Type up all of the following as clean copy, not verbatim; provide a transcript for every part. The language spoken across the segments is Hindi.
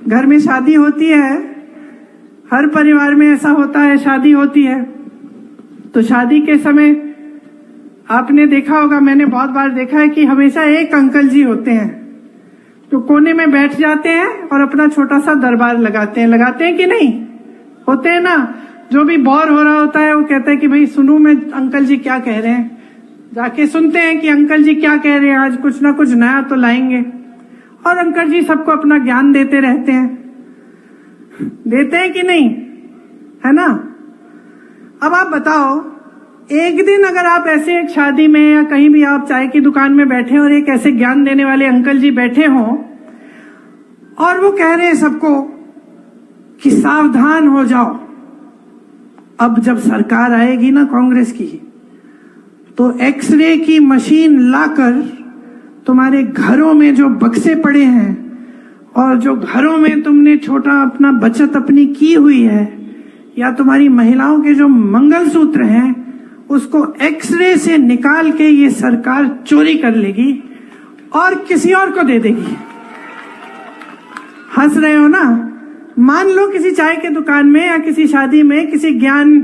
घर में शादी होती है, हर परिवार में ऐसा होता है, शादी होती है तो शादी के समय आपने देखा होगा, मैंने बहुत बार देखा है कि हमेशा एक अंकल जी होते हैं जो कोने में बैठ जाते हैं और अपना छोटा सा दरबार लगाते हैं कि नहीं? होते हैं ना। जो भी बोर हो रहा होता है वो कहता है कि भाई सुनूं मैं अंकल जी क्या कह रहे हैं, जाके सुनते हैं कि अंकल जी क्या कह रहे हैं, आज कुछ ना कुछ नया तो लाएंगे। और अंकल जी सबको अपना ज्ञान देते रहते हैं, देते हैं कि नहीं, है ना? अब आप बताओ, एक दिन अगर आप ऐसे एक शादी में या कहीं भी आप चाय की दुकान में बैठे और एक ऐसे ज्ञान देने वाले अंकल जी बैठे हों और वो कह रहे हैं सबको कि सावधान हो जाओ, अब जब सरकार आएगी ना कांग्रेस की तो एक्सरे की मशीन लाकर तुम्हारे घरों में जो बक्से पड़े हैं और जो घरों में तुमने छोटा अपना बचत अपनी की हुई है या तुम्हारी महिलाओं के जो मंगलसूत्र हैं उसको एक्सरे से निकाल के ये सरकार चोरी कर लेगी और किसी और को दे देगी। हंस रहे हो ना? मान लो किसी चाय के दुकान में या किसी शादी में किसी ज्ञान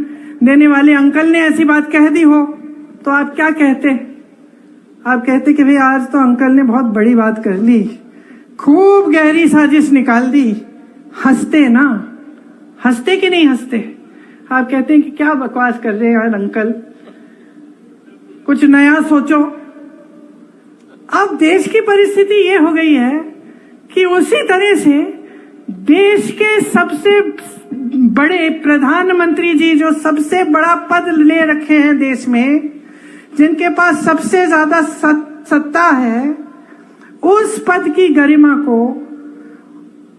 देने वाले अंकल ने ऐसी बात कह दी हो तो आप क्या कहते? आप कहते कि भाई आज तो अंकल ने बहुत बड़ी बात कर ली, खूब गहरी साजिश निकाल दी। हंसते ना? हंसते कि नहीं हंसते? आप कहते हैं कि क्या बकवास कर रहे हैं यार अंकल, कुछ नया सोचो। अब देश की परिस्थिति ये हो गई है कि उसी तरह से देश के सबसे बड़े प्रधानमंत्री जी जो सबसे बड़ा पद ले रखे हैं देश में, जिनके पास सबसे ज्यादा सत्ता है, उस पद की गरिमा को,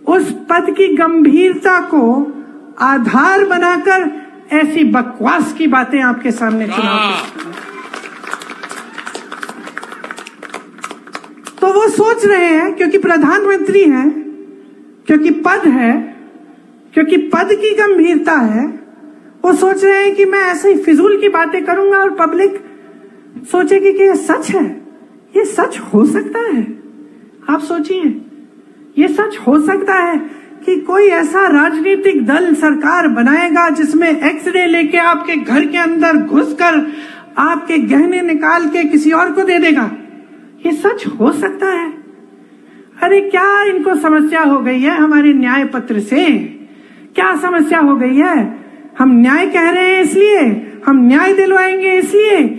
उस पद की गंभीरता को आधार बनाकर ऐसी बकवास की बातें आपके सामने चुनाव तो वो सोच रहे हैं क्योंकि प्रधानमंत्री हैं, क्योंकि पद है, क्योंकि पद की गंभीरता है, वो सोच रहे हैं कि मैं ऐसे ही फिजूल की बातें करूंगा और पब्लिक सोचेगी कि ये सच है। ये सच हो सकता है? आप सोचिए, ये सच हो सकता है कि कोई ऐसा राजनीतिक दल सरकार बनाएगा जिसमें एक्सरे लेके आपके घर के अंदर घुसकर आपके गहने निकाल के किसी और को दे देगा? ये सच हो सकता है? अरे क्या इनको समस्या हो गई है हमारे न्याय पत्र से? क्या समस्या हो गई है? हम न्याय कह रहे हैं इसलिए, हम न्याय दिलवाएंगे इसलिए